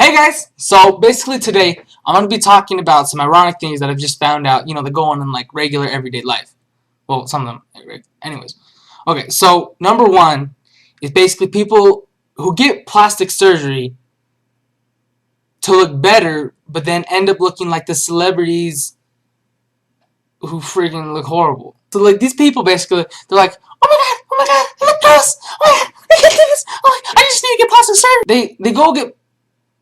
Hey guys! So basically today I'm going to be talking about some ironic things that I've just found out, that go on in like regular everyday life. Well, some of them, anyways. Okay, so number one is basically people who get plastic surgery to look better, but then end up looking like the celebrities who freaking look horrible. So like these people basically, they're like, oh my god, look at this! Oh my god, look at this! Oh, I just need to get plastic surgery. They go get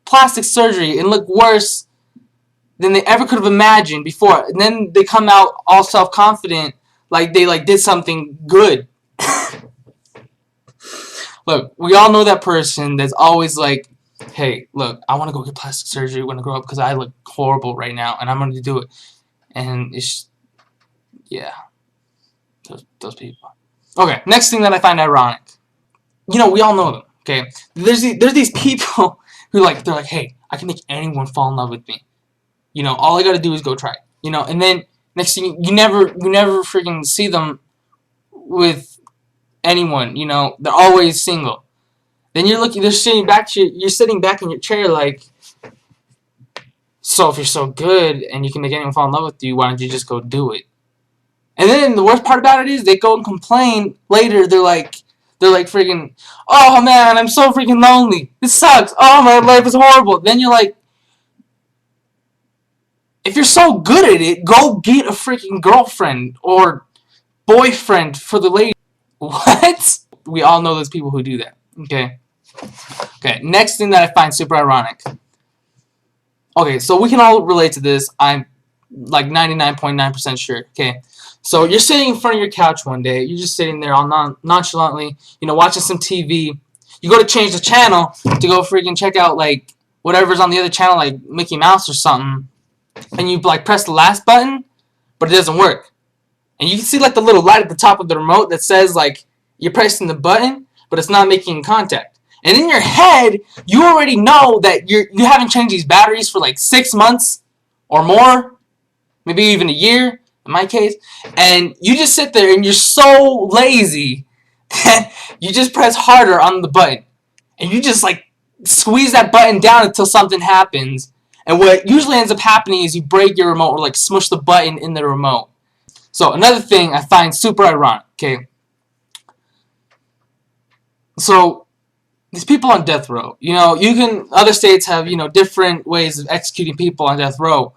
plastic surgery and look worse than they ever could have imagined before. And then they come out all self-confident like they did something good. Look, we all know that person that's always like, hey, look, I want to go get plastic surgery when I grow up because I look horrible right now and I'm going to do it. And it's, yeah, those people. Okay, next thing that I find ironic. We all know them, okay? There's these people who they're like, hey, I can make anyone fall in love with me. All I gotta do is go try it. And then next thing you never freaking see them with anyone. They're always single. Then you're sitting back in your chair like, so if you're so good and you can make anyone fall in love with you, why don't you just go do it? And then the worst part about it is they go and complain later. They're like freaking, oh man, I'm so freaking lonely. This sucks. Oh, my life is horrible. Then you're like, if you're so good at it, go get a freaking girlfriend or boyfriend for the lady. What? We all know those people who do that. Okay. Okay. Next thing that I find super ironic. Okay, so we can all relate to this. I'm like 99.9% sure. Okay. So you're sitting in front of your couch one day. You're just sitting there all nonchalantly, watching some TV. You go to change the channel to go freaking check out like whatever's on the other channel, like Mickey Mouse or something. And you press the last button, but it doesn't work. And you can see the little light at the top of the remote that says you're pressing the button, but it's not making contact. And in your head, you already know that you haven't changed these batteries for 6 months or more, maybe even a year in my case. And you just sit there and you're so lazy that you just press harder on the button. And you just squeeze that button down until something happens. And what usually ends up happening is you break your remote or smush the button in the remote. So another thing I find super ironic, okay? So these people on death row, other states have, different ways of executing people on death row.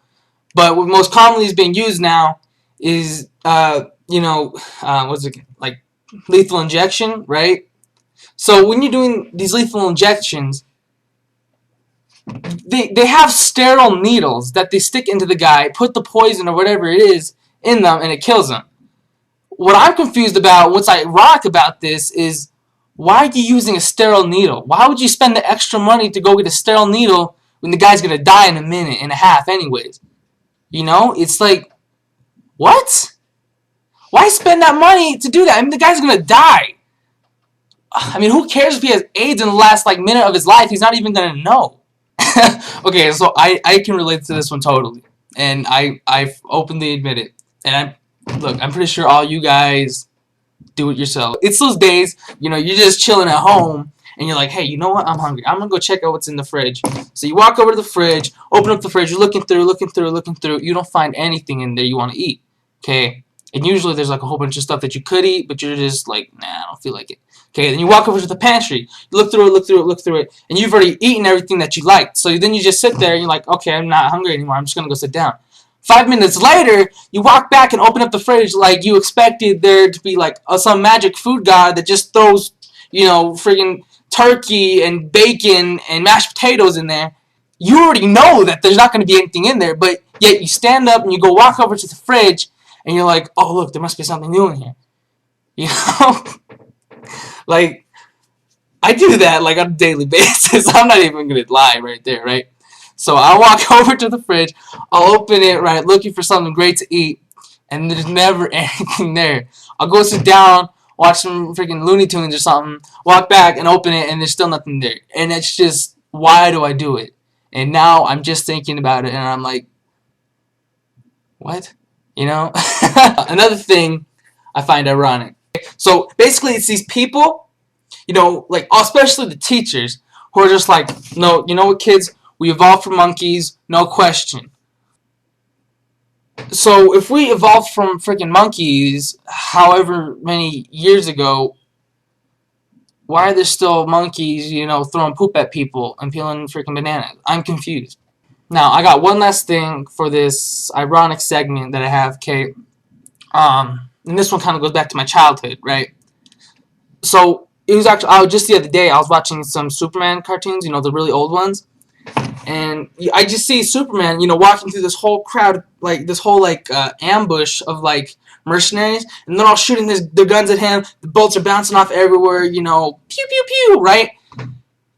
But what most commonly is being used now is, what's it, lethal injection, right? So when you're doing these lethal injections, they have sterile needles that they stick into the guy, put the poison or whatever it is in them, and it kills them. What I'm confused about, what's ironic about this, is why are you using a sterile needle? Why would you spend the extra money to go get a sterile needle when the guy's going to die in a minute and a half anyways? It's like, what? Why spend that money to do that? I mean, the guy's going to die. I mean, who cares if he has AIDS in the last minute of his life? He's not even going to know. Okay, so I can relate to this one totally, and I openly admit it. And I'm pretty sure all you guys do it yourself. It's those days, you're just chilling at home, and you're like, hey, you know what? I'm hungry. I'm gonna go check out what's in the fridge. So you walk over to the fridge, open up the fridge, you're looking through. You don't find anything in there you want to eat. Okay, and usually there's a whole bunch of stuff that you could eat, but you're just like, nah, I don't feel like it. Okay, then you walk over to the pantry. You look through it, and you've already eaten everything that you liked. So then you just sit there, and you're like, okay, I'm not hungry anymore. I'm just going to go sit down. 5 minutes later, you walk back and open up the fridge like you expected there to be some magic food god that just throws, friggin' turkey and bacon and mashed potatoes in there. You already know that there's not going to be anything in there, but yet you stand up and you go walk over to the fridge, and you're like, oh, look, there must be something new in here. I do that on a daily basis. I'm not even gonna lie right there, right? So I'll walk over to the fridge, I'll open it, right, looking for something great to eat, and there's never anything there. I'll go sit down, watch some freaking Looney Tunes or something, walk back and open it, and there's still nothing there. And it's just, why do I do it? And now I'm just thinking about it, and I'm like, what? Another thing I find ironic. So basically, it's these people, especially the teachers, who are just like, no, you know what, kids? We evolved from monkeys, no question. So if we evolved from freaking monkeys, however many years ago, why are there still monkeys, throwing poop at people and peeling freaking bananas? I'm confused. Now, I got one last thing for this ironic segment that I have, Kate. And this one kind of goes back to my childhood, right? So it was actually just the other day I was watching some Superman cartoons, the really old ones, and I just see Superman, walking through this whole crowd, like this whole ambush of mercenaries, and they're all shooting their guns at him. The bullets are bouncing off everywhere, pew pew pew, right?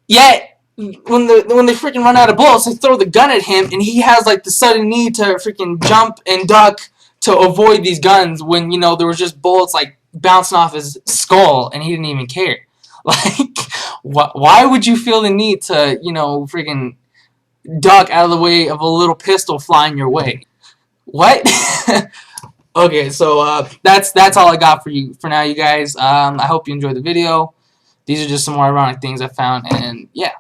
Yet when they freaking run out of bullets, they throw the gun at him, and he has the sudden need to freaking jump and duck to avoid these guns when there was just bullets bouncing off his skull, and he didn't even care. Why would you feel the need to freaking duck out of the way of a little pistol flying your way? What? Okay, so that's all I got for you for now, you guys. I hope you enjoyed the video. These are just some more ironic things I found, and yeah.